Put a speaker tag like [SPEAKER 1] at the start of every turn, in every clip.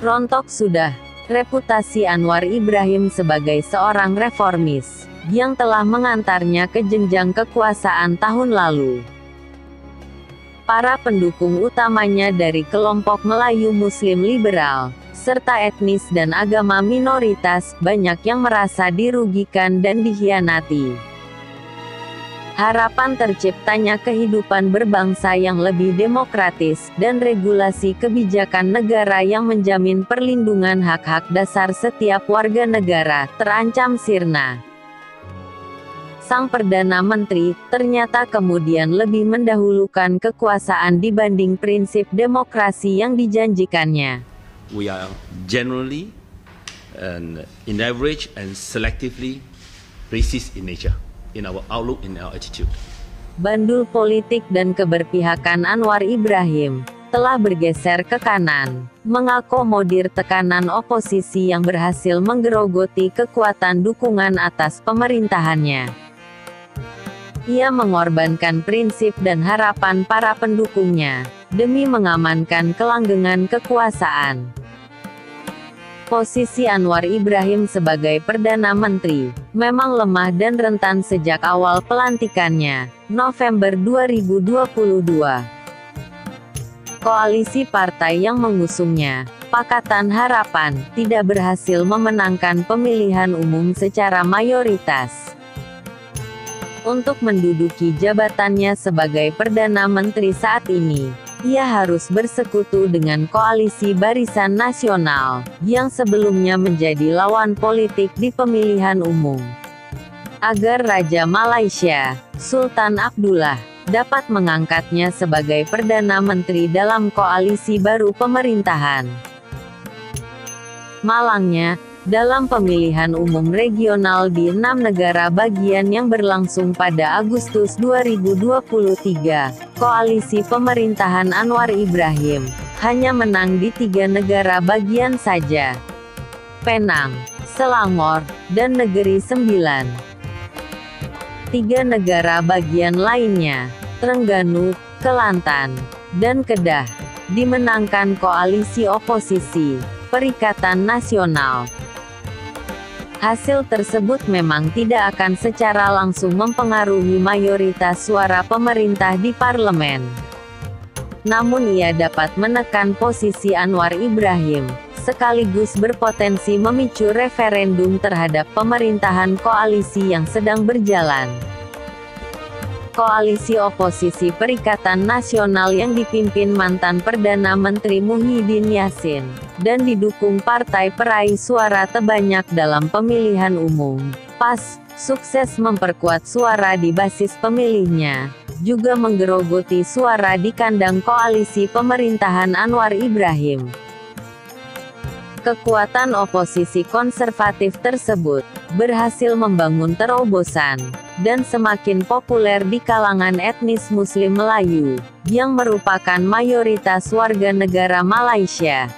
[SPEAKER 1] Rontok sudah reputasi Anwar Ibrahim sebagai seorang reformis, yang telah mengantarnya ke jenjang kekuasaan tahun lalu. Para pendukung utamanya dari kelompok Melayu Muslim liberal, serta etnis dan agama minoritas, banyak yang merasa dirugikan dan dikhianati. Harapan terciptanya kehidupan berbangsa yang lebih demokratis, dan regulasi kebijakan negara yang menjamin perlindungan hak-hak dasar setiap warga negara, terancam sirna. Sang Perdana Menteri, ternyata kemudian lebih mendahulukan kekuasaan dibanding prinsip demokrasi yang dijanjikannya.
[SPEAKER 2] We are generally, in average and selectively racist in nature, in our outlook, in our attitude.
[SPEAKER 1] Bandul politik dan keberpihakan Anwar Ibrahim telah bergeser ke kanan, mengakomodir tekanan oposisi yang berhasil menggerogoti kekuatan dukungan atas pemerintahannya. Ia mengorbankan prinsip dan harapan para pendukungnya, demi mengamankan kelanggengan kekuasaan. Posisi Anwar Ibrahim sebagai Perdana Menteri, memang lemah dan rentan sejak awal pelantikannya, November 2022. Koalisi partai yang mengusungnya, Pakatan Harapan, tidak berhasil memenangkan pemilihan umum secara mayoritas. Untuk menduduki jabatannya sebagai Perdana Menteri saat ini, ia harus bersekutu dengan koalisi Barisan Nasional, yang sebelumnya menjadi lawan politik di pemilihan umum. Agar Raja Malaysia, Sultan Abdullah, dapat mengangkatnya sebagai Perdana Menteri dalam koalisi baru pemerintahan. Malangnya, dalam pemilihan umum regional di 6 negara bagian yang berlangsung pada Agustus 2023, koalisi pemerintahan Anwar Ibrahim hanya menang di 3 negara bagian saja: Penang, Selangor, dan Negeri Sembilan. 3 negara bagian lainnya, Terengganu, Kelantan, dan Kedah, dimenangkan koalisi oposisi, Perikatan Nasional. Hasil tersebut memang tidak akan secara langsung mempengaruhi mayoritas suara pemerintah di parlemen. Namun ia dapat menekan posisi Anwar Ibrahim, sekaligus berpotensi memicu referendum terhadap pemerintahan koalisi yang sedang berjalan. Koalisi oposisi Perikatan Nasional yang dipimpin mantan Perdana Menteri Muhyiddin Yassin, dan didukung partai peraih suara terbanyak dalam pemilihan umum, PAS, sukses memperkuat suara di basis pemilihnya, juga menggerogoti suara di kandang koalisi pemerintahan Anwar Ibrahim. Kekuatan oposisi konservatif tersebut berhasil membangun terobosan, dan semakin populer di kalangan etnis Muslim Melayu, yang merupakan mayoritas warga negara Malaysia.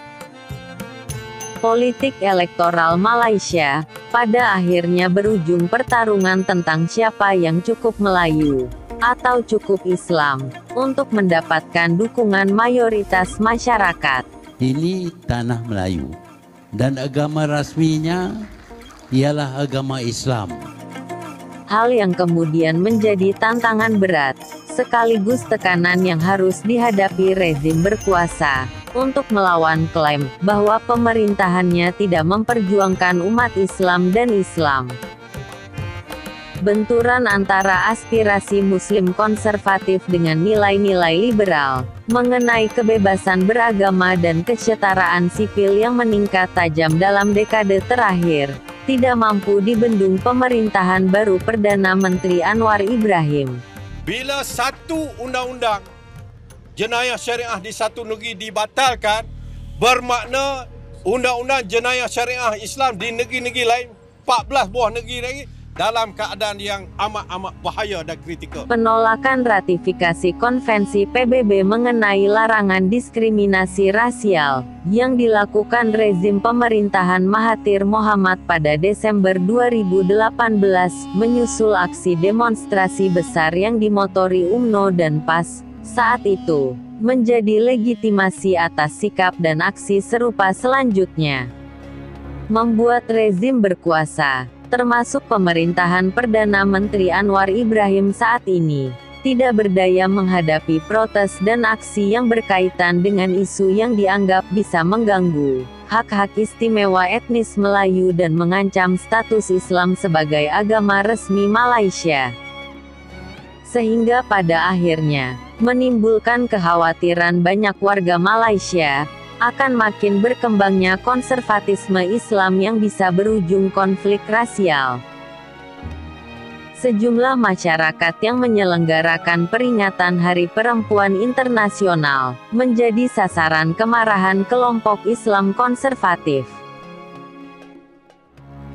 [SPEAKER 1] Politik elektoral Malaysia, pada akhirnya berujung pertarungan tentang siapa yang cukup Melayu, atau cukup Islam, untuk mendapatkan dukungan mayoritas masyarakat.
[SPEAKER 3] Ini tanah Melayu, dan agama rasminya ialah agama Islam.
[SPEAKER 1] Hal yang kemudian menjadi tantangan berat, sekaligus tekanan yang harus dihadapi rezim berkuasa, untuk melawan klaim bahwa pemerintahannya tidak memperjuangkan umat Islam dan Islam. Benturan antara aspirasi Muslim konservatif dengan nilai-nilai liberal, mengenai kebebasan beragama dan kesetaraan sipil yang meningkat tajam dalam dekade terakhir, tidak mampu dibendung pemerintahan baru Perdana Menteri Anwar Ibrahim.
[SPEAKER 4] Bila satu undang-undang jenayah syariah di satu negeri dibatalkan, bermakna undang-undang jenayah syariah Islam di negeri-negeri lain, 14 buah negeri lagi, dalam keadaan yang amat-amat bahaya dan kritikal.
[SPEAKER 1] Penolakan ratifikasi konvensi PBB mengenai larangan diskriminasi rasial, yang dilakukan rezim pemerintahan Mahathir Mohamad pada Desember 2018, menyusul aksi demonstrasi besar yang dimotori UMNO dan PAS, saat itu, menjadi legitimasi atas sikap dan aksi serupa selanjutnya. Membuat rezim berkuasa, termasuk pemerintahan Perdana Menteri Anwar Ibrahim saat ini, tidak berdaya menghadapi protes dan aksi yang berkaitan dengan isu yang dianggap bisa mengganggu hak-hak istimewa etnis Melayu dan mengancam status Islam sebagai agama resmi Malaysia. Sehingga pada akhirnya, menimbulkan kekhawatiran banyak warga Malaysia, akan makin berkembangnya konservatisme Islam yang bisa berujung konflik rasial. Sejumlah masyarakat yang menyelenggarakan peringatan Hari Perempuan Internasional, menjadi sasaran kemarahan kelompok Islam konservatif.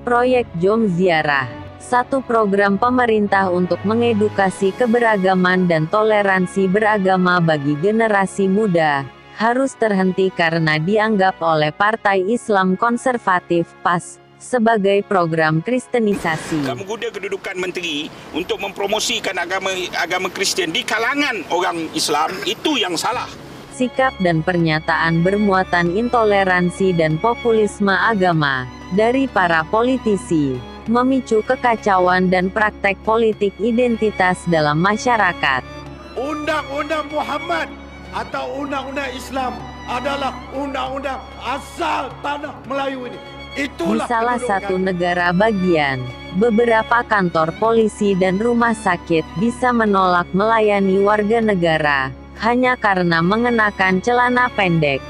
[SPEAKER 1] Proyek Jom Ziarah, satu program pemerintah untuk mengedukasi keberagaman dan toleransi beragama bagi generasi muda, harus terhenti karena dianggap oleh Partai Islam Konservatif (PAS) sebagai program kristenisasi.
[SPEAKER 5] Menggoda kedudukan menteri untuk mempromosikan agama Kristen di kalangan orang Islam, itu yang salah.
[SPEAKER 1] Sikap dan pernyataan bermuatan intoleransi dan populisme agama dari para politisi memicu kekacauan dan praktek politik identitas dalam masyarakat.
[SPEAKER 6] Undang-undang Muhammad atau undang-undang Islam adalah undang-undang asal tanah Melayu ini.
[SPEAKER 1] Di salah satu negara bagian, beberapa kantor polisi dan rumah sakit bisa menolak melayani warga negara hanya karena mengenakan celana pendek.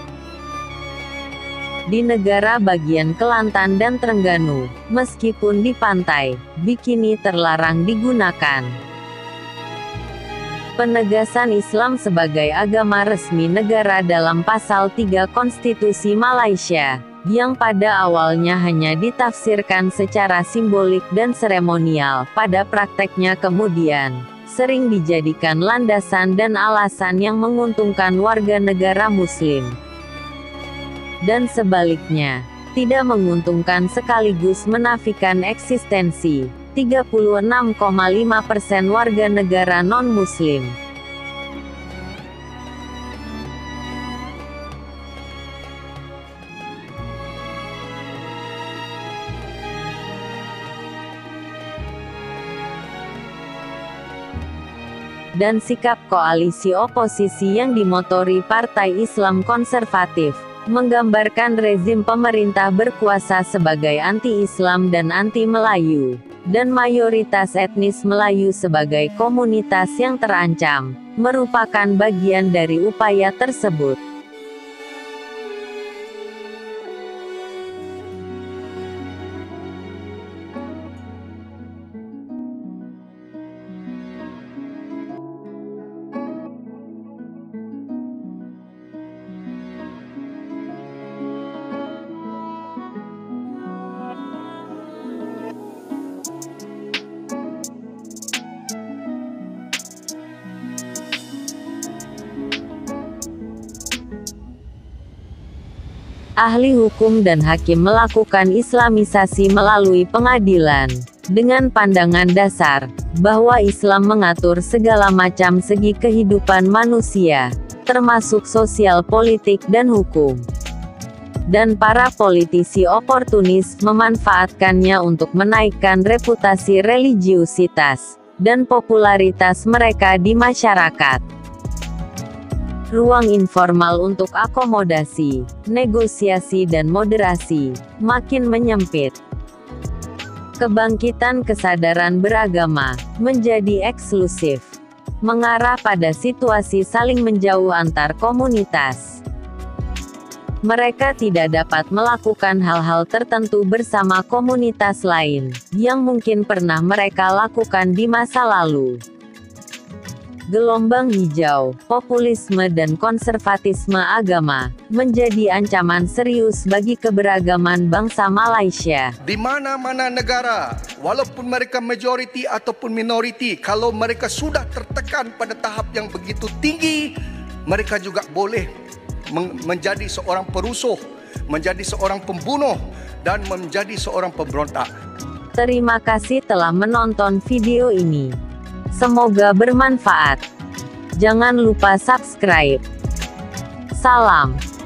[SPEAKER 1] Di negara bagian Kelantan dan Terengganu, meskipun di pantai, bikini terlarang digunakan. Penegasan Islam sebagai agama resmi negara dalam Pasal 3 Konstitusi Malaysia, yang pada awalnya hanya ditafsirkan secara simbolik dan seremonial, pada prakteknya kemudian sering dijadikan landasan dan alasan yang menguntungkan warga negara Muslim. Dan sebaliknya, tidak menguntungkan sekaligus menafikan eksistensi 36,5% warga negara non-Muslim. Dan sikap koalisi oposisi yang dimotori Partai Islam Konservatif, menggambarkan rezim pemerintah berkuasa sebagai anti-Islam dan anti-Melayu, dan mayoritas etnis Melayu sebagai komunitas yang terancam, merupakan bagian dari upaya tersebut. Ahli hukum dan hakim melakukan Islamisasi melalui pengadilan, dengan pandangan dasar, bahwa Islam mengatur segala macam segi kehidupan manusia, termasuk sosial, politik dan hukum. Dan para politisi oportunis memanfaatkannya untuk menaikkan reputasi religiusitas, dan popularitas mereka di masyarakat. Ruang informal untuk akomodasi, negosiasi dan moderasi, makin menyempit. Kebangkitan kesadaran beragama, menjadi eksklusif. Mengarah pada situasi saling menjauh antar komunitas. Mereka tidak dapat melakukan hal-hal tertentu bersama komunitas lain, yang mungkin pernah mereka lakukan di masa lalu. Gelombang hijau, populisme dan konservatisme agama, menjadi ancaman serius bagi keberagaman bangsa Malaysia.
[SPEAKER 6] Di mana-mana negara, walaupun mereka majoriti ataupun minoriti, kalau mereka sudah tertekan pada tahap yang begitu tinggi, mereka juga boleh menjadi seorang perusuh, menjadi seorang pembunuh, dan menjadi seorang pemberontak.
[SPEAKER 1] Terima kasih telah menonton video ini. Semoga bermanfaat. Jangan lupa subscribe, Salam.